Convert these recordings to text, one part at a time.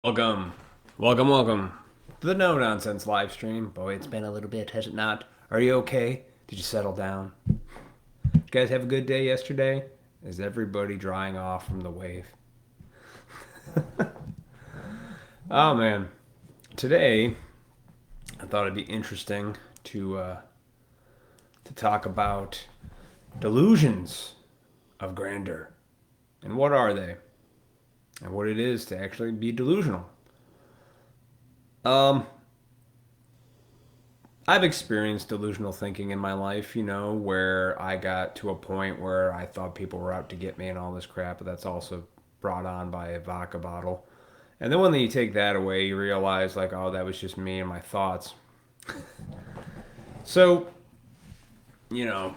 Welcome, welcome to the No Nonsense live stream. Boy, it's been a little bit, has it not? Are you okay? Did you settle down? Did you guys have a good day yesterday? Is everybody drying off from the wave? Oh man, today I thought it'd be interesting to talk about delusions of grandeur and what are they and what it is to actually be delusional. Um, I've experienced delusional thinking in my life, where I got to a point where I thought people were out to get me and all this crap, but that's also brought on by a vodka bottle. And then when you take that away, you realize, like, oh, that was just me and my thoughts. So, you know,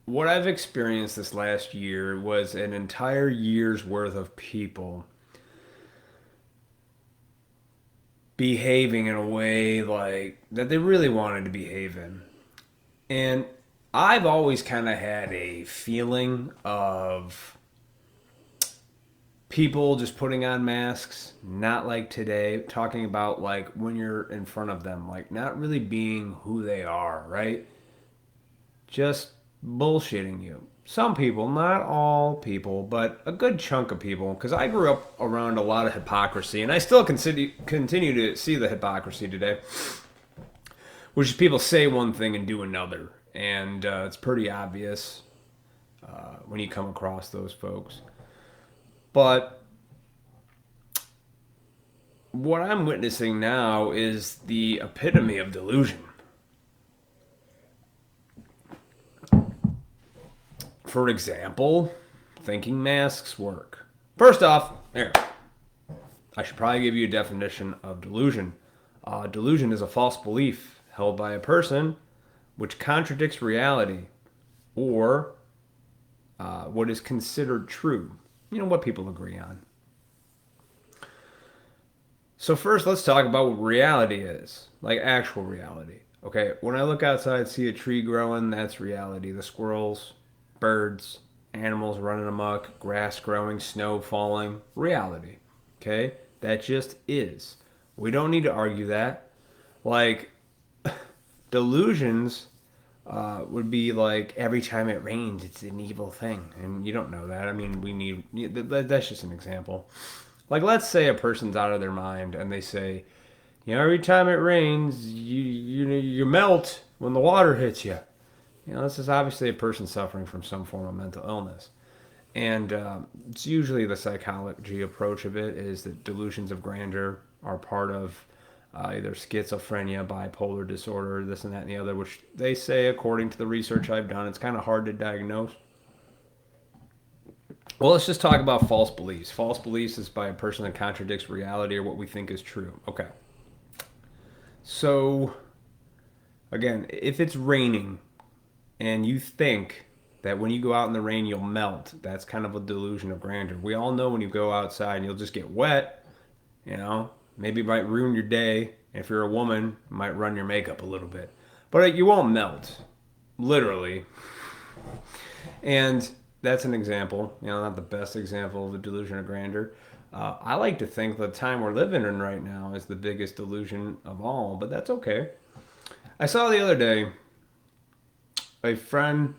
what I've experienced this last year was an entire year's worth of people behaving in a way like that they really wanted to behave in. And I've always kind of had a feeling of people just putting on masks, not like today, talking about like when you're in front of them, like not really being who they are, right? Just bullshitting you. Some people, not all people, but a good chunk of people, because I grew up around a lot of hypocrisy, and I still continue to see the hypocrisy today, which is people say one thing and do another. And it's pretty obvious when you come across those folks. But what I'm witnessing now is the epitome of delusion. For example, thinking masks work. First off, there, I should probably give you a definition of delusion. Delusion is a false belief held by a person which contradicts reality or what is considered true. You know, what people agree on. So first, let's talk about what reality is, like actual reality. Okay, when I look outside, see a tree growing, that's reality. The squirrels, birds, animals running amok, grass growing, snow falling, reality. Okay, that just is. We don't need to argue that. Like delusions would be like every time it rains, it's an evil thing, and you don't know that. I mean, that's just an example. Like, let's say a person's out of their mind and they say, every time it rains, you melt when the water hits you. This is obviously a person suffering from some form of mental illness. And it's usually the psychology approach of it is that delusions of grandeur are part of either schizophrenia, bipolar disorder, this and that and the other, which they say, according to the research I've done, it's kind of hard to diagnose. Well, let's just talk about false beliefs. False beliefs is by a person that contradicts reality or what we think is true. Okay. So, again, if it's raining and you think that when you go out in the rain you'll melt, that's kind of a delusion of grandeur. We all know when you go outside and you'll just get wet, maybe it might ruin your day. If you're a woman, it might run your makeup a little bit. But you won't melt, literally. And that's an example, not the best example of a delusion of grandeur. I like to think the time we're living in right now is the biggest delusion of all, but that's okay. I saw the other day a friend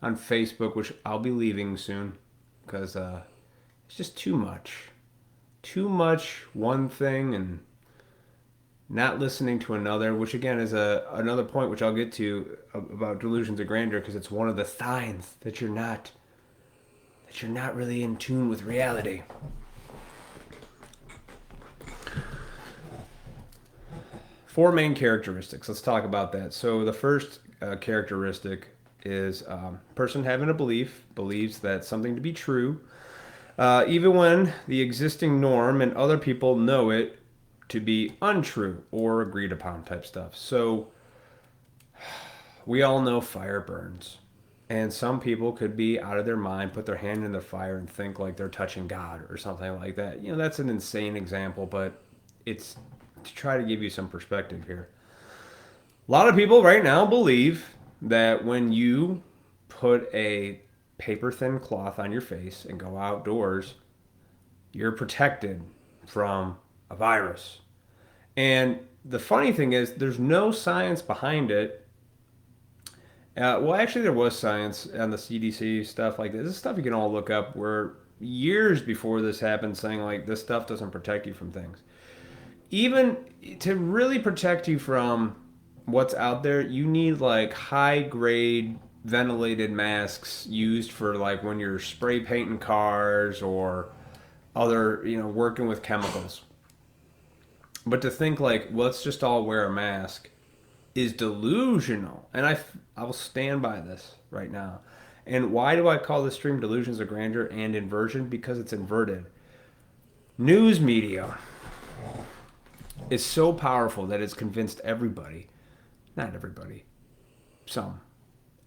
on Facebook, which I'll be leaving soon because it's just too much. Too much one thing and not listening to another, which again is another point which I'll get to about delusions of grandeur because it's one of the signs that you're not really in tune with reality. Four main characteristics. Let's talk about that. So the first characteristic is person having a belief, believes that something to be true, even when the existing norm and other people know it to be untrue or agreed upon type stuff. So we all know fire burns. And some people could be out of their mind, put their hand in the fire and think like they're touching God or something like that. That's an insane example, but it's to try to give you some perspective here. A lot of people right now believe that when you put a paper thin cloth on your face and go outdoors, you're protected from a virus. And the funny thing is, there's no science behind it. Well, actually, there was science on the CDC stuff like this. This is stuff you can all look up. Where years before this happened, saying like this stuff doesn't protect you from things. Even to really protect you from what's out there, you need like high grade ventilated masks used for like when you're spray painting cars or other, working with chemicals. But to think like, well, let's just all wear a mask is delusional. And I will stand by this right now. And why do I call this stream Delusions of Grandeur and Inversion? Because it's inverted. News media is so powerful that it's convinced everybody, not everybody,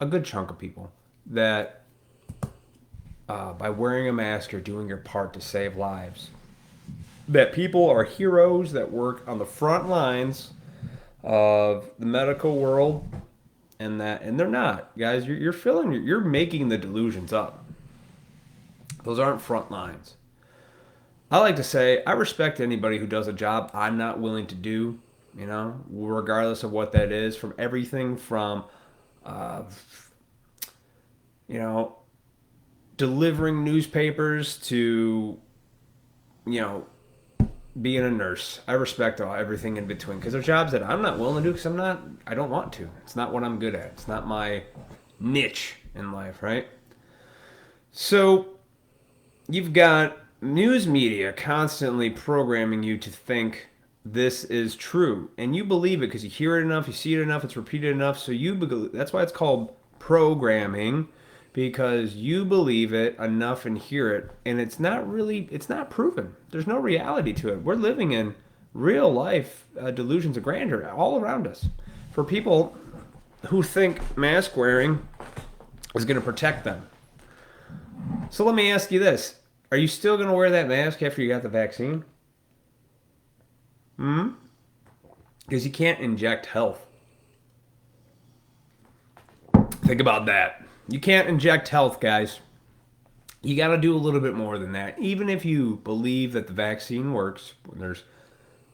a good chunk of people, that by wearing a mask you're doing your part to save lives. That people are heroes that work on the front lines of the medical world, and they're not, guys. You're making the delusions up. Those aren't front lines. I like to say I respect anybody who does a job I'm not willing to do, regardless of what that is, from everything from, delivering newspapers to, being a nurse. I respect everything in between because there's jobs that I'm not willing to do because I don't want to. It's not what I'm good at. It's not my niche in life, right? So you've got news media constantly programming you to think this is true, and you believe it because you hear it enough, you see it enough, it's repeated enough, so that's why it's called programming, because you believe it enough and hear it, and it's not proven. There's no reality to it. We're living in real life delusions of grandeur all around us for people who think mask wearing is going to protect them. So let me ask you this. Are you still going to wear that mask after you got the vaccine? Because you can't inject health. Think about that. You can't inject health, guys. You got to do a little bit more than that. Even if you believe that the vaccine works, when there's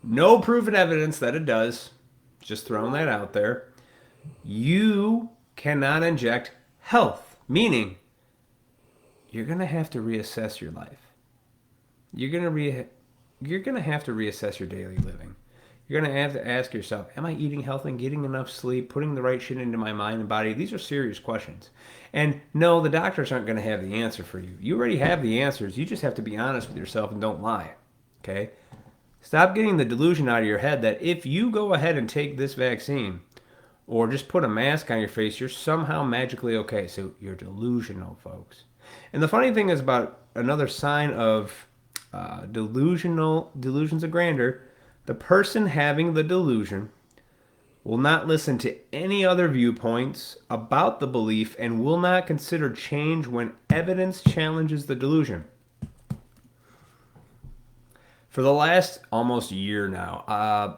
no proven evidence that it does, just throwing that out there, you cannot inject health. Meaning, you're going to have to reassess your life. You're going to have to reassess your daily living. You're going to have to ask yourself, am I eating healthy, getting enough sleep, putting the right shit into my mind and body? These are serious questions. And no, the doctors aren't going to have the answer for you. You already have the answers. You just have to be honest with yourself and don't lie. Okay? Stop getting the delusion out of your head that if you go ahead and take this vaccine or just put a mask on your face, you're somehow magically okay. So you're delusional, folks. And the funny thing is about another sign of delusions of grandeur, the person having the delusion will not listen to any other viewpoints about the belief and will not consider change when evidence challenges the delusion. For the last almost year now,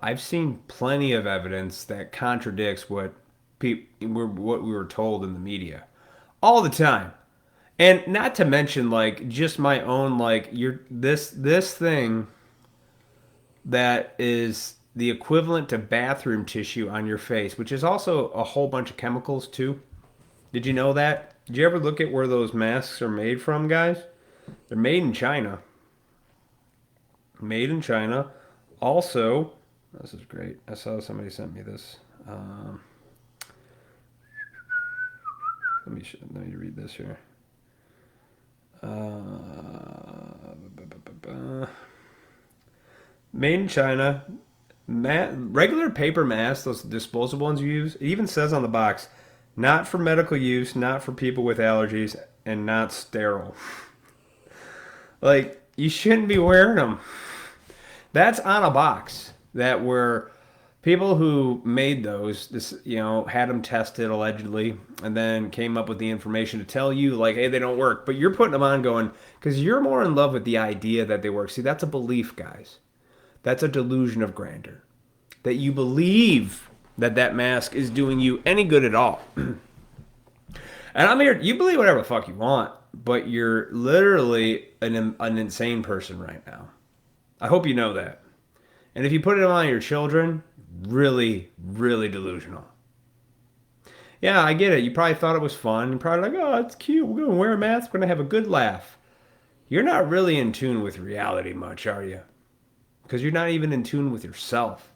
I've seen plenty of evidence that contradicts what we were told in the media all the time. And not to mention, like, just my own, like, this thing that is the equivalent to bathroom tissue on your face, which is also a whole bunch of chemicals, too. Did you know that? Did you ever look at where those masks are made from, guys? They're made in China. Made in China. Also, this is great. I saw somebody sent me this. Let me read this here. Made in China. Regular paper masks, those disposable ones you use, it even says on the box, not for medical use, not for people with allergies, and not sterile. Like, you shouldn't be wearing them. That's on a box that were people who made those, had them tested allegedly, and then came up with the information to tell you, like, hey, they don't work. But you're putting them on going, because you're more in love with the idea that they work. See, that's a belief, guys. That's a delusion of grandeur. That you believe that mask is doing you any good at all. And I'm here, you believe whatever the fuck you want, but you're literally an insane person right now. I hope you know that. And if you put it on your children, really, really delusional. Yeah, I get it. You probably thought it was fun. You're probably like, oh, it's cute. We're going to wear a mask. We're going to have a good laugh. You're not really in tune with reality much, are you? Because you're not even in tune with yourself.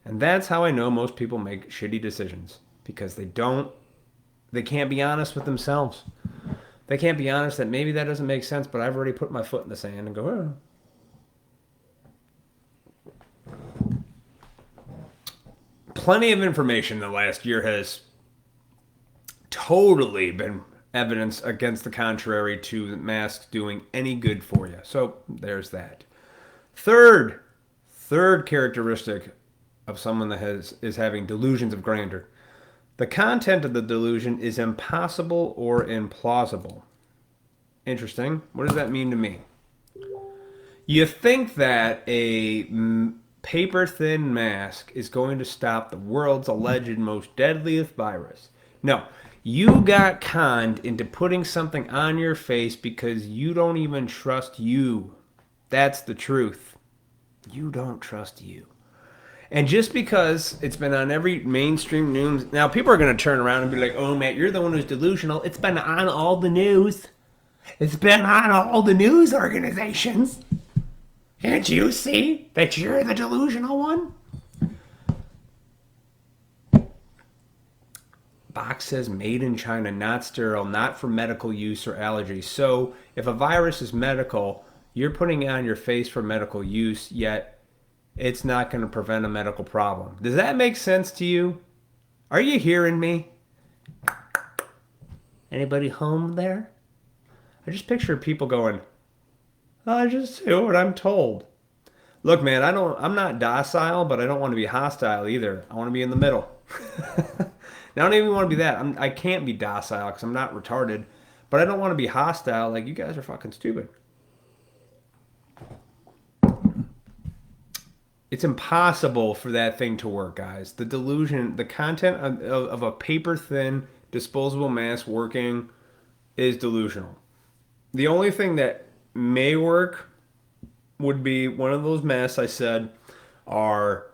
And that's how I know most people make shitty decisions. Because they can't be honest with themselves. They can't be honest that maybe that doesn't make sense, but I've already put my foot in the sand and go, oh. Plenty of information in the last year has totally been evidence against the contrary to masks doing any good for you. So there's that. Third characteristic of someone that is having delusions of grandeur. The content of the delusion is impossible or implausible. Interesting. What does that mean to me? You think that a paper-thin mask is going to stop the world's alleged most deadliest virus. No. You got conned into putting something on your face because you don't even trust you. That's the truth. You don't trust you. And just because it's been on every mainstream news, now people are going to turn around and be like, oh, Matt, you're the one who's delusional. It's been on all the news. It's been on all the news organizations. Can't you see that you're the delusional one? Box says made in China, not sterile, not for medical use or allergies. So if a virus is medical, you're putting it on your face for medical use, yet it's not going to prevent a medical problem. Does that make sense to you? Are you hearing me? Anybody home there? I just picture people going, I just do what I'm told. Look, man, I'm not docile, but I don't want to be hostile either. I want to be in the middle. Now, I don't even want to be that. I can't be docile because I'm not retarded, but I don't want to be hostile. Like, you guys are fucking stupid. It's impossible for that thing to work, guys. The delusion, the content of a paper-thin disposable mask working is delusional. The only thing that may work would be one of those masks I said are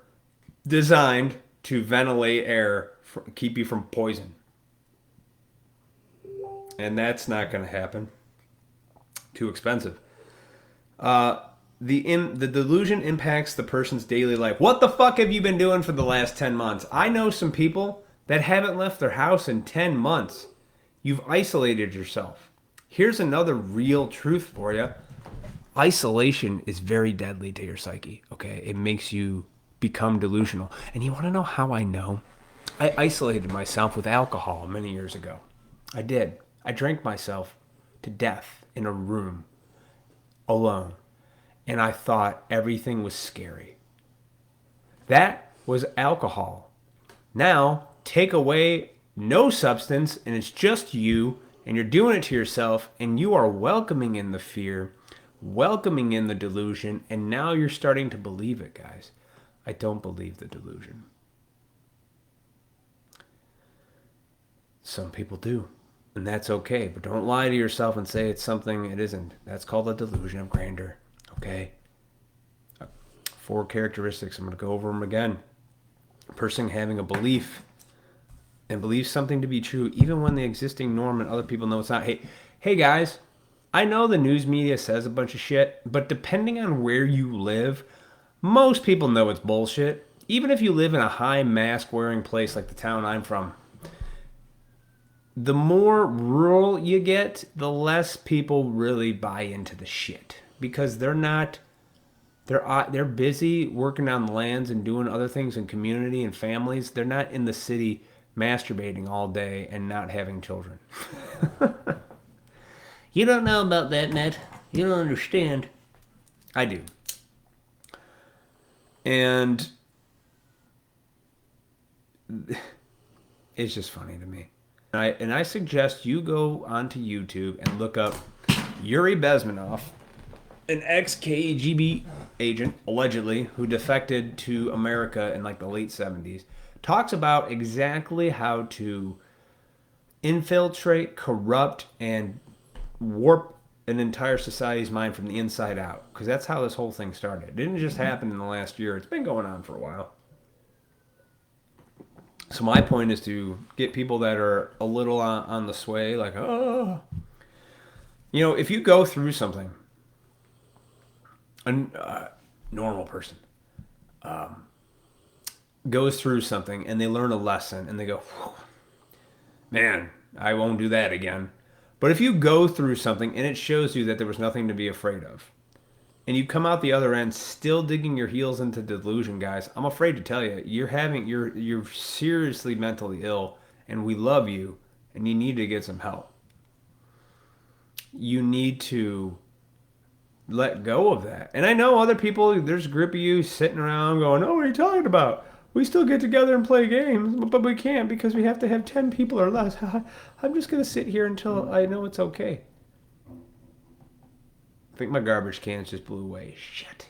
designed to ventilate air, keep you from poison. And that's not going to happen. Too expensive. The delusion impacts the person's daily life. What the fuck have you been doing for the last 10 months? I know some people that haven't left their house in 10 months. You've isolated yourself. Here's another real truth for you. Isolation is very deadly to your psyche, okay? It makes you become delusional. And you want to know how I know? I isolated myself with alcohol many years ago. I did. I drank myself to death in a room alone. And I thought everything was scary. That was alcohol. Now, take away no substance and it's just you and you're doing it to yourself and you are welcoming in the fear, welcoming in the delusion, and now you're starting to believe it, guys. I don't believe the delusion. Some people do, and that's okay. But don't lie to yourself and say it's something it isn't. That's called a delusion of grandeur. Okay? 4 characteristics. I'm going to go over them again. A person having a belief and believes something to be true, even when the existing norm and other people know it's not. Hey guys, I know the news media says a bunch of shit, but depending on where you live, most people know it's bullshit. Even if you live in a high mask wearing place like the town I'm from. The more rural you get, the less people really buy into the shit. Because they're busy working on lands and doing other things in community and families. They're not in the city masturbating all day and not having children. You don't know about that, Matt. You don't understand. I do. And it's just funny to me. And I suggest you go onto YouTube and look up Yuri Bezmenov, an ex-KGB agent, allegedly, who defected to America in like the late 70s, talks about exactly how to infiltrate, corrupt, and warp an entire society's mind from the inside out, because that's how this whole thing started. It didn't just happen in the last year. It's been going on for a while. So my point is to get people that are a little on the sway, like, oh, if you go through something, a normal person goes through something and they learn a lesson and they go, man, I won't do that again. But if you go through something and it shows you that there was nothing to be afraid of, and you come out the other end still digging your heels into delusion, guys, I'm afraid to tell you, you're seriously mentally ill, and we love you, and you need to get some help. You need to let go of that. And I know other people, there's a group of you sitting around going, oh, what are you talking about? We still get together and play games, but we can't because we have to have 10 people or less. I'm just going to sit here until I know it's okay. I think my garbage cans just blew away. Shit.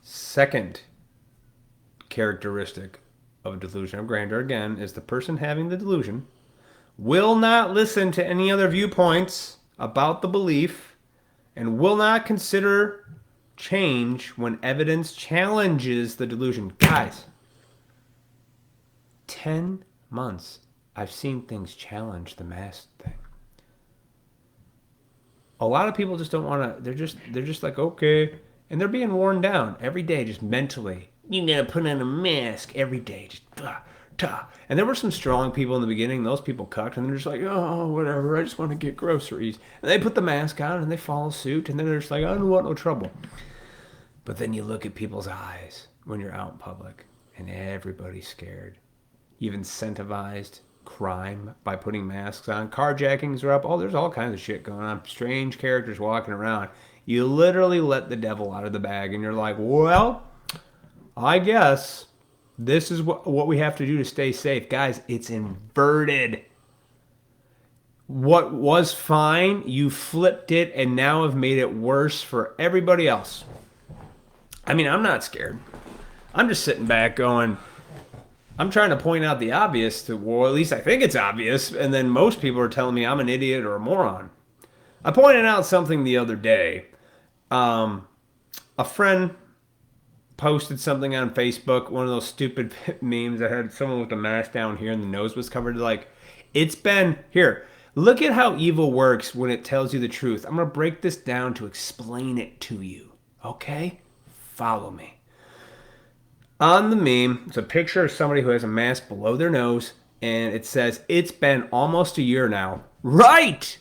Second characteristic of a delusion of grandeur, again, is the person having the delusion will not listen to any other viewpoints about the belief and will not consider change when evidence challenges the delusion. Guys, 10 months I've seen things challenge the mask thing. A lot of people just don't want to, they're just like, okay, and they're being worn down every day, just mentally. You gotta put on a mask every day, just and there were some strong people in the beginning. Those people cucked, and they're just like, oh, whatever, I just want to get groceries. And they put the mask on, and they follow suit, and then they're just like, I don't want no trouble. But then you look at people's eyes when you're out in public, and everybody's scared. You've incentivized crime by putting masks on. Carjackings are up. Oh, there's all kinds of shit going on. Strange characters walking around. You literally let the devil out of the bag, and you're like, well, I guess this is what we have to do to stay safe. Guys, it's inverted. What was fine, you flipped it and now have made it worse for everybody else. I mean, I'm not scared. I'm just sitting back going, I'm trying to point out the obvious to, well, at least I think it's obvious, and then most people are telling me I'm an idiot or a moron. I pointed out something the other day. A friend posted something on Facebook, one of those stupid memes that had someone with a mask down here and the nose was covered. Like, it's been, here, look at how evil works when it tells you the truth. I'm going to break this down to explain it to you, okay? Follow me. On the meme, it's a picture of somebody who has a mask below their nose, and it says, it's been almost a year now. Right!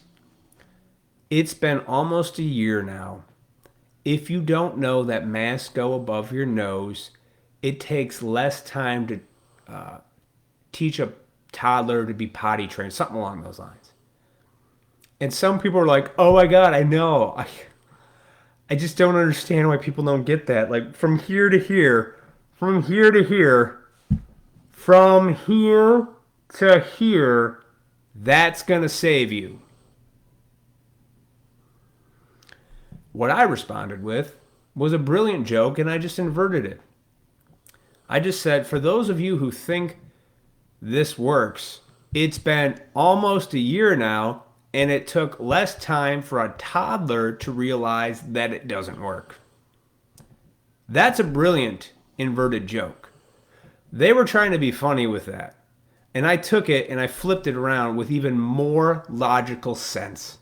It's been almost a year now. If you don't know that masks go above your nose, it takes less time to teach a toddler to be potty trained, something along those lines. And some people are like, oh my God, I know. I just don't understand why people don't get that. Like, from here to here, from here to here, from here to here, that's going to save you. What I responded with was a brilliant joke, and I just inverted it. I just said, for those of you who think this works, it's been almost a year now, and it took less time for a toddler to realize that it doesn't work. That's a brilliant inverted joke. They were trying to be funny with that, and I took it and I flipped it around with even more logical sense.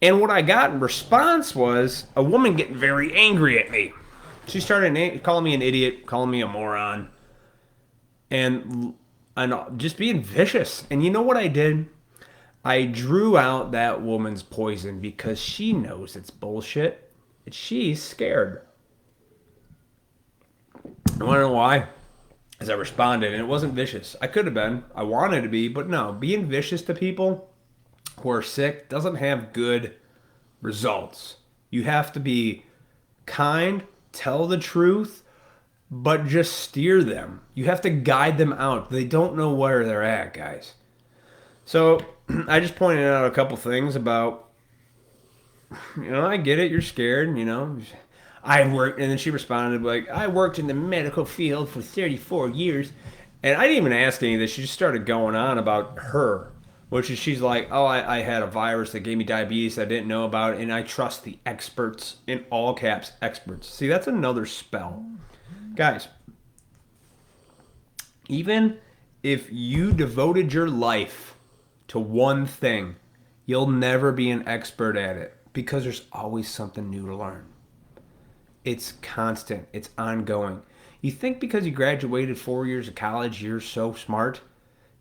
And what I got in response was a woman getting very angry at me. She started calling me an idiot, calling me a moron, and just being vicious. And you know what I did? I drew out that woman's poison because she knows it's bullshit. And she's scared. I want to know why? As I responded, and it wasn't vicious. I could have been. I wanted to be, but no. Being vicious to people who are sick doesn't have good results. You have to be kind, tell the truth, but just steer them. You have to guide them out. They don't know where they're at, guys. So I just pointed out a couple things about, I get it, you're scared, I worked, and then she responded like, I worked in the medical field for 34 years. And I didn't even ask any of this. She just started going on about her. which is she's like, oh, I had a virus that gave me diabetes I didn't know about, and I trust the experts, in all caps, experts. See, that's another spell. Guys, even if you devoted your life to one thing, you'll never be an expert at it because there's always something new to learn. It's constant, it's ongoing. You think because you graduated 4 years of college, you're so smart?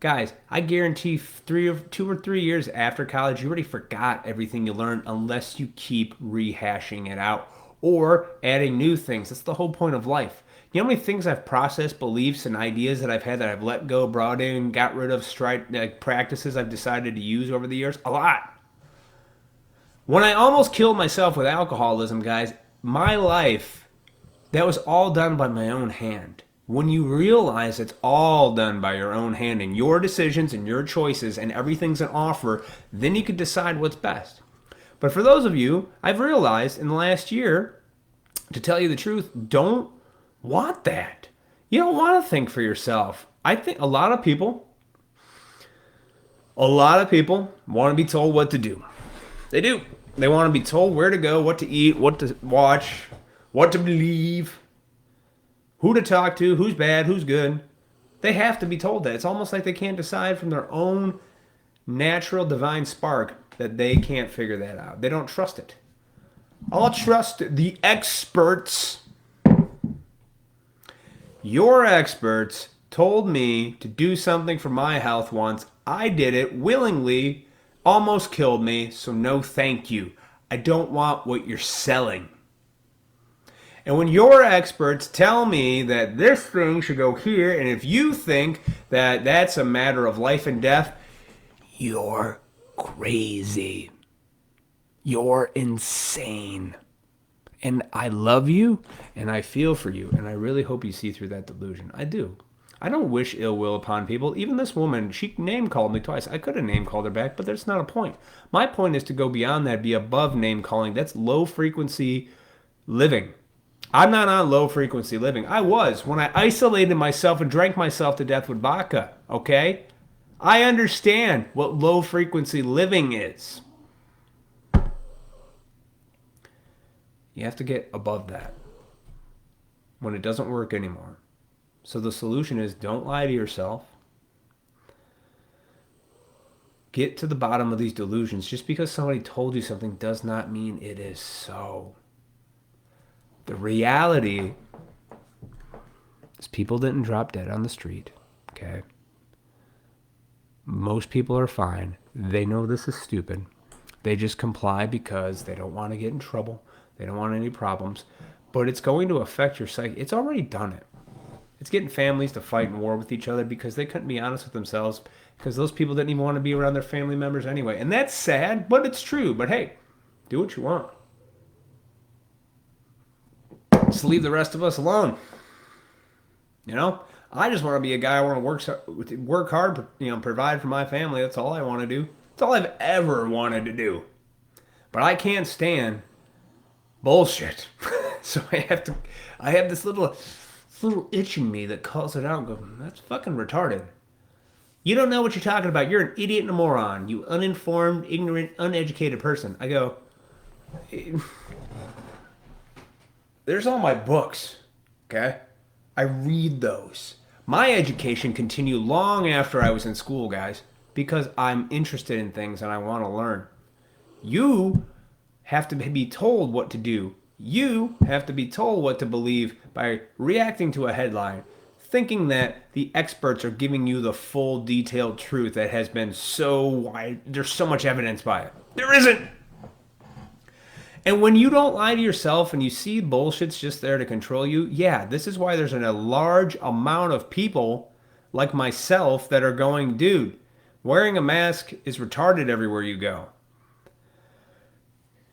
Guys, I guarantee 2 or 3 years after college, you already forgot everything you learned unless you keep rehashing it out or adding new things. That's the whole point of life. You know how many things I've processed, beliefs, and ideas that I've had that I've let go, brought in, got rid of, practices I've decided to use over the years? A lot. When I almost killed myself with alcoholism, guys, my life, that was all done by my own hand. When you realize it's all done by your own hand and your decisions and your choices and everything's an offer, then you can decide what's best. But for those of you, I've realized in the last year, to tell you the truth, don't want that. You don't want to think for yourself. I think a lot of people want to be told what to do. They do. They want to be told where to go, what to eat, what to watch, what to believe, who to talk to, who's bad, who's good. They have to be told that. It's almost like they can't decide from their own natural divine spark that they can't figure that out. They don't trust it. I'll trust the experts. Your experts told me to do something for my health once. I did it willingly, almost killed me, so no thank you. I don't want what you're selling. And when your experts tell me that this thing should go here, and if you think that that's a matter of life and death, you're crazy. You're insane. And I love you, and I feel for you, and I really hope you see through that delusion. I do. I don't wish ill will upon people. Even this woman, she name-called me twice. I could have name-called her back, but that's not a point. My point is to go beyond that, be above name-calling. That's low-frequency living. I'm not on low-frequency living. I was when I isolated myself and drank myself to death with vodka, okay? I understand what low-frequency living is. You have to get above that when it doesn't work anymore. So the solution is don't lie to yourself. Get to the bottom of these delusions. Just because somebody told you something does not mean it is so. The reality is people didn't drop dead on the street, okay? Most people are fine. They know this is stupid. They just comply because they don't want to get in trouble. They don't want any problems. But it's going to affect your psyche. It's already done it. It's getting families to fight in war with each other because they couldn't be honest with themselves because those people didn't even want to be around their family members anyway. And that's sad, but it's true. But hey, do what you want. Just leave the rest of us alone. You know? I just want to be a guy. I want to work hard, provide for my family. That's all I want to do. That's all I've ever wanted to do. But I can't stand bullshit. So I have this little itch in me that calls it out and goes, that's fucking retarded. You don't know what you're talking about. You're an idiot and a moron. You uninformed, ignorant, uneducated person. I go, there's all my books, okay? I read those. My education continued long after I was in school, guys, because I'm interested in things and I want to learn. You have to be told what to do. You have to be told what to believe by reacting to a headline, thinking that the experts are giving you the full detailed truth that has been so wide. There's so much evidence by it. There isn't. And when you don't lie to yourself and you see bullshit's just there to control you, yeah, this is why there's a large amount of people like myself that are going, dude, wearing a mask is retarded everywhere you go.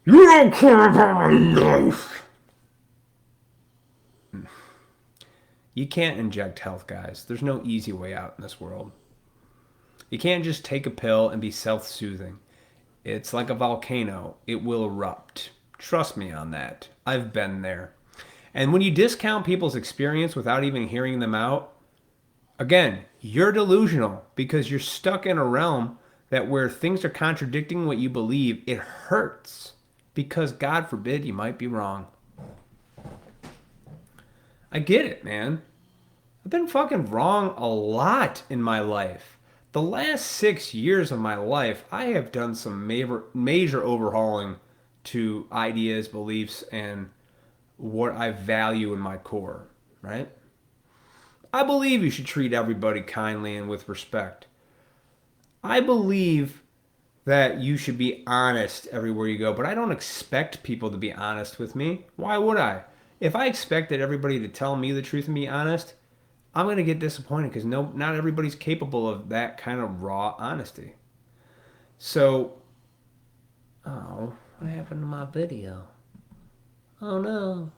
You don't care about my life. You can't inject health, guys. There's no easy way out in this world. You can't just take a pill and be self-soothing. It's like a volcano. It will erupt. Trust me on that. I've been there. And when you discount people's experience without even hearing them out, again, you're delusional because you're stuck in a realm that where things are contradicting what you believe, it hurts because God forbid you might be wrong. I get it, man. I've been fucking wrong a lot in my life. The last 6 years of my life, I have done some major overhauling to ideas, beliefs, and what I value in my core, right? I believe you should treat everybody kindly and with respect. I believe that you should be honest everywhere you go, but I don't expect people to be honest with me. Why would I? If I expected everybody to tell me the truth and be honest, I'm going to get disappointed because not everybody's capable of that kind of raw honesty. So, oh, what happened to my video? Oh no.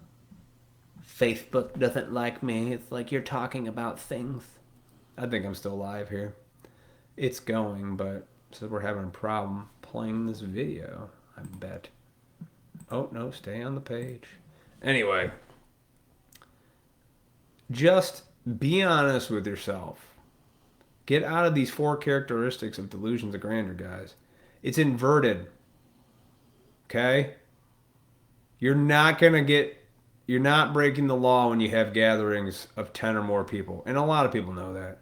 Facebook doesn't like me. It's like you're talking about things. I think I'm still live here. It's going, but so we're having a problem playing this video, I bet. Oh, no, stay on the page. Anyway, just be honest with yourself. Get out of these 4 characteristics of delusions of grandeur, guys. It's inverted. Okay? You're not breaking the law when you have gatherings of 10 or more people. And a lot of people know that.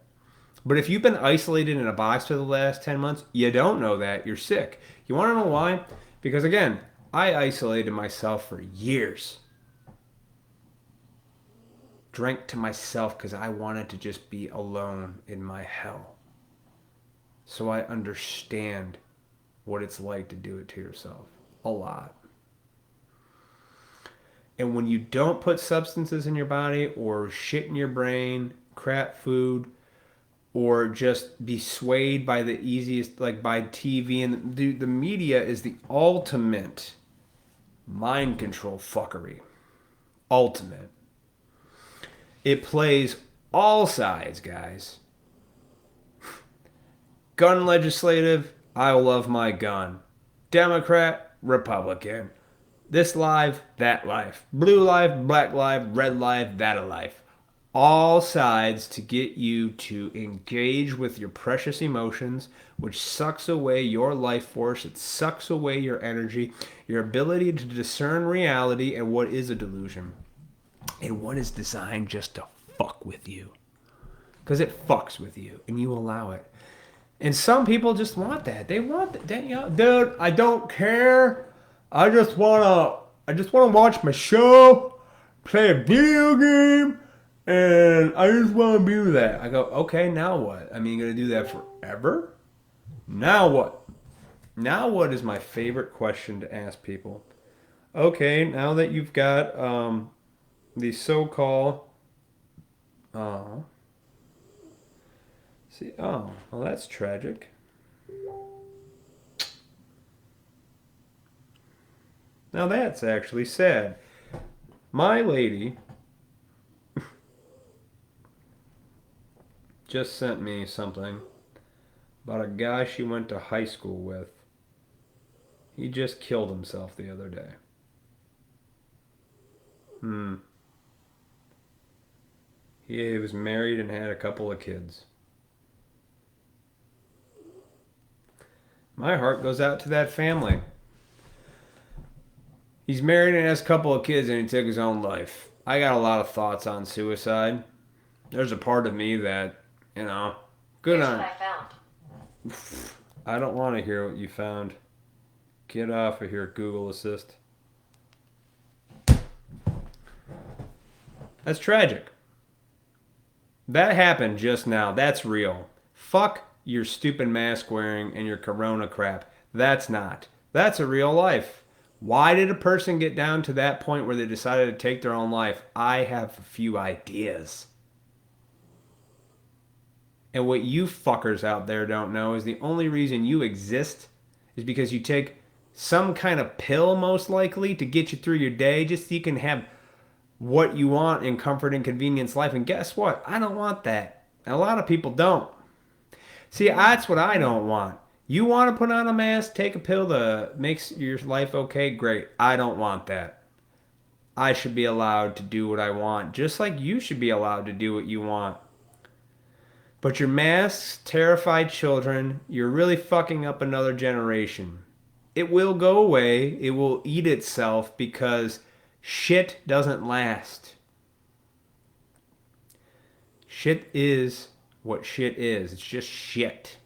But if you've been isolated in a box for the last 10 months, you don't know that. You're sick. You want to know why? Because again, I isolated myself for years. Drank to myself because I wanted to just be alone in my hell. So I understand what it's like to do it to yourself. A lot. And when you don't put substances in your body or shit in your brain, crap food, or just be swayed by the easiest, like by TV, and the media is the ultimate mind control fuckery. Ultimate. It plays all sides, guys. Gun legislative, I love my gun. Democrat, Republican. This life, that life. Blue life, black life, red life, that a life. All sides to get you to engage with your precious emotions, which sucks away your life force. It sucks away your energy, your ability to discern reality and what is a delusion. And what is designed just to fuck with you. Because it fucks with you and you allow it. And some people just want that. They want that. You know, dude, I don't care. I just wanna watch my show, play a video game, and I just wanna do that. I go, okay, now what? I mean, you're gonna do that forever? Now what? Now what is my favorite question to ask people? Okay, now that you've got the so-called well that's tragic. Now that's actually sad. My lady just sent me something about a guy she went to high school with. He just killed himself the other day. He was married and had a couple of kids. My heart goes out to that family. He's married and has a couple of kids and he took his own life. I got a lot of thoughts on suicide. There's a part of me that, you know, good on. Here's what I found. I don't want to hear what you found. Get off of here, Google Assist. That's tragic. That happened just now. That's real. Fuck your stupid mask wearing and your corona crap. That's not. That's a real life. Why did a person get down to that point where they decided to take their own life? I have a few ideas. And what you fuckers out there don't know is the only reason you exist is because you take some kind of pill, most likely, to get you through your day just so you can have what you want in comfort and convenience life. And guess what? I don't want that. And a lot of people don't. See, that's what I don't want. You want to put on a mask, take a pill that makes your life okay? Great. I don't want that. I should be allowed to do what I want, just like you should be allowed to do what you want. But your masks terrify children. You're really fucking up another generation. It will go away. It will eat itself because shit doesn't last. Shit is what shit is. It's just shit.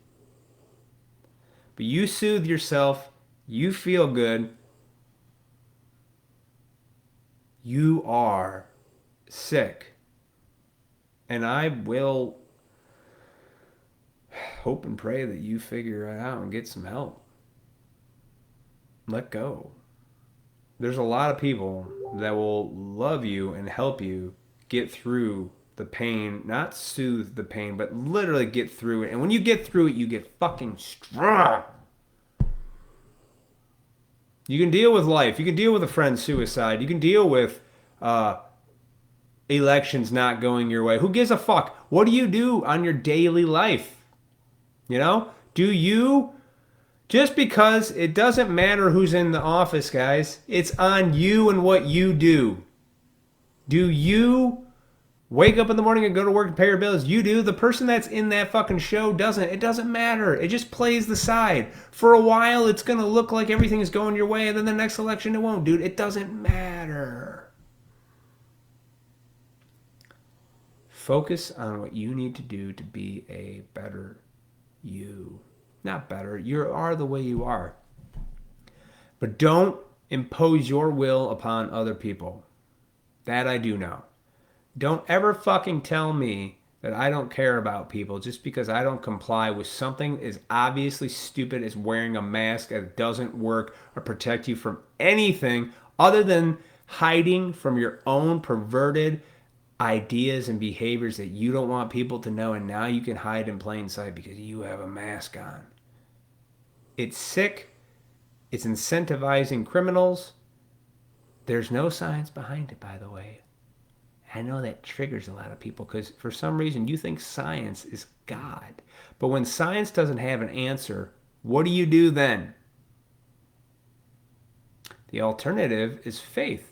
But you soothe yourself. You feel good. You are sick. And I will hope and pray that you figure it out and get some help. Let go. There's a lot of people that will love you and help you get through the pain, not soothe the pain, but literally get through it. And when you get through it, you get fucking strong. You can deal with life. You can deal with a friend's suicide. You can deal with elections not going your way. Who gives a fuck? What do you do on your daily life? You know? Do you... Just because it doesn't matter who's in the office, guys. It's on you and what you do. Do you wake up in the morning and go to work and pay your bills? You do. The person that's in that fucking show doesn't. It doesn't matter. It just plays the side. For a while, it's going to look like everything is going your way, and then the next election, it won't, dude. It doesn't matter. Focus on what you need to do to be a better you. Not better. You are the way you are. But don't impose your will upon other people. That I do know. Don't ever fucking tell me that I don't care about people just because I don't comply with something as obviously stupid as wearing a mask that doesn't work or protect you from anything other than hiding from your own perverted ideas and behaviors that you don't want people to know, and now you can hide in plain sight because you have a mask on. It's sick. It's incentivizing criminals. There's no science behind it, by the way. I know that triggers a lot of people because for some reason you think science is God. But when science doesn't have an answer, what do you do then? The alternative is faith.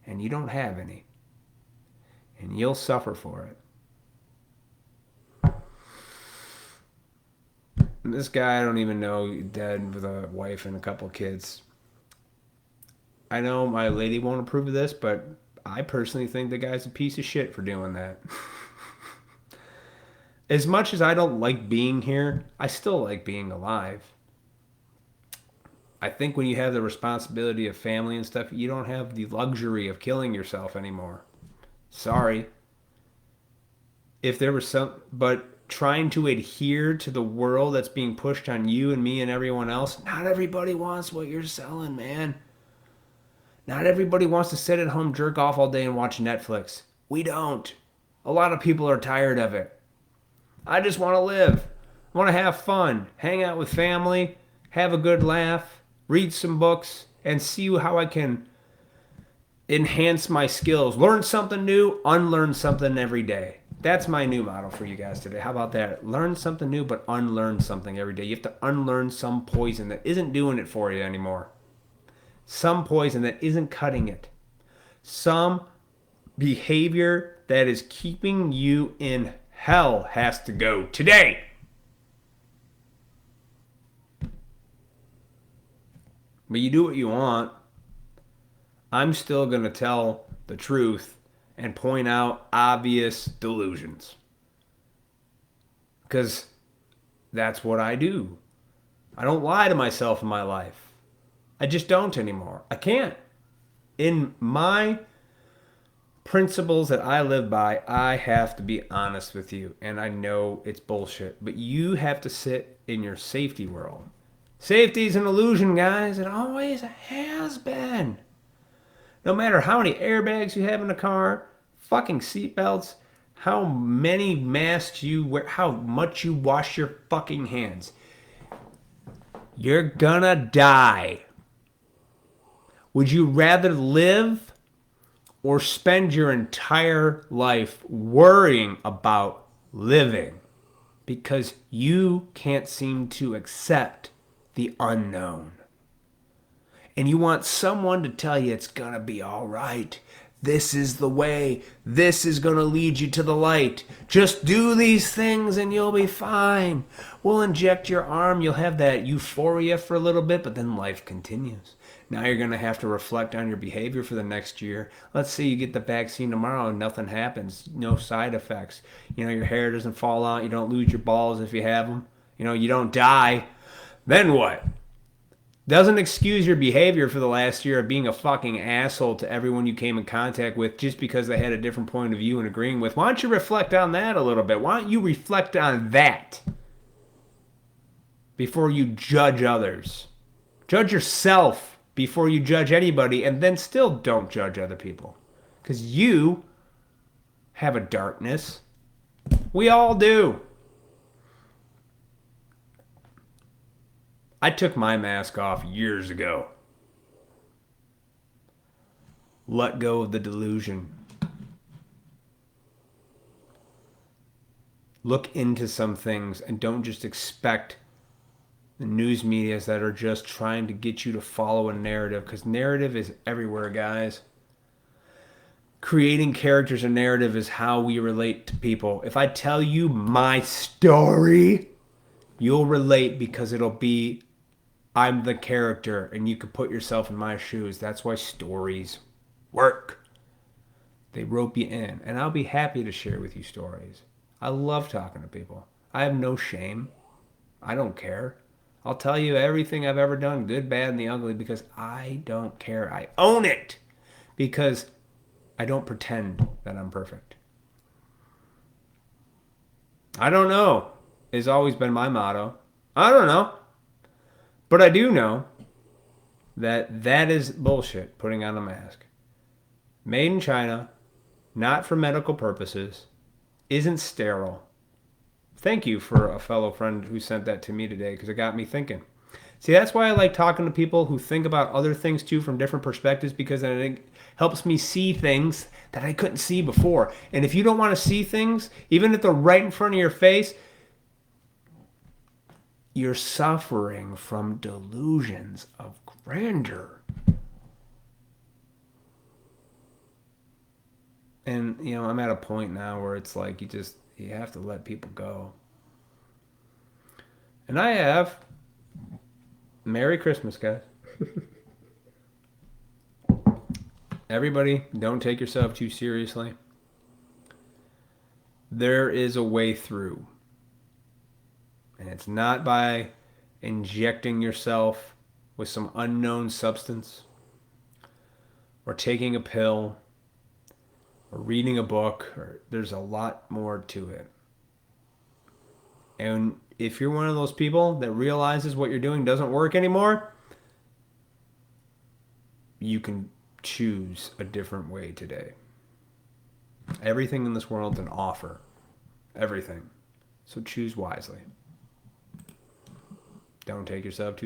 And you don't have any. And you'll suffer for it. And this guy I don't even know, dead with a wife and a couple of kids. I know my lady won't approve of this, but I personally think the guy's a piece of shit for doing that. As much as I don't like being here, I still like being alive. I think when you have the responsibility of family and stuff, you don't have the luxury of killing yourself anymore. Sorry. If there was but trying to adhere to the world that's being pushed on you and me and everyone else, not everybody wants what you're selling, man. Not everybody wants to sit at home, jerk off all day and watch Netflix. We don't. A lot of people are tired of it. I just want to live. I want to have fun, hang out with family, have a good laugh, read some books, and see how I can enhance my skills. Learn something new, unlearn something every day. That's my new motto for you guys today. How about that? Learn something new, but unlearn something every day. You have to unlearn some poison that isn't doing it for you anymore. Some poison that isn't cutting it. Some behavior that is keeping you in hell has to go today. But you do what you want. I'm still going to tell the truth and point out obvious delusions. Because that's what I do. I don't lie to myself in my life. I just don't anymore. I can't. In my principles that I live by, I have to be honest with you. And I know it's bullshit. But you have to sit in your safety world. Safety is an illusion, guys. It always has been. No matter how many airbags you have in the car, fucking seatbelts, how many masks you wear, how much you wash your fucking hands. You're gonna die. Would you rather live or spend your entire life worrying about living because you can't seem to accept the unknown? And you want someone to tell you it's gonna be all right. This is the way. This is going to lead you to the light. Just do these things and you'll be fine. We'll inject your arm. You'll have that euphoria for a little bit, but then life continues. Now you're going to have to reflect on your behavior for the next year. Let's say you get the vaccine tomorrow and nothing happens. No side effects. You know, your hair doesn't fall out. You don't lose your balls if you have them. You know, you don't die. Then what? Doesn't excuse your behavior for the last year of being a fucking asshole to everyone you came in contact with just because they had a different point of view and agreeing with. Why don't you reflect on that a little bit? Why don't you reflect on that before you judge others? Judge yourself before you judge anybody, and then still don't judge other people. Because you have a darkness. We all do. I took my mask off years ago. Let go of the delusion. Look into some things and don't just expect the news medias that are just trying to get you to follow a narrative, because narrative is everywhere, guys. Creating characters and narrative is how we relate to people. If I tell you my story, you'll relate because it'll be I'm the character and you can put yourself in my shoes. That's why stories work. They rope you in. And I'll be happy to share with you stories. I love talking to people. I have no shame. I don't care. I'll tell you everything I've ever done, good, bad, and the ugly, because I don't care. I own it. Because I don't pretend that I'm perfect. I don't know has always been my motto. I don't know. But I do know that that is bullshit, putting on a mask. Made in China, not for medical purposes, isn't sterile. Thank you for a fellow friend who sent that to me today, because it got me thinking. See, that's why I like talking to people who think about other things too from different perspectives, because it helps me see things that I couldn't see before. And if you don't want to see things, even if they're right in front of your face, you're suffering from delusions of grandeur. And, you know, I'm at a point now where it's like you have to let people go. And I have. Merry Christmas, guys. Everybody, don't take yourself too seriously. There is a way through. And it's not by injecting yourself with some unknown substance, or taking a pill, or reading a book. There's a lot more to it. And if you're one of those people that realizes what you're doing doesn't work anymore, you can choose a different way today. Everything in this world is an offer. Everything. So choose wisely. Don't take yourself too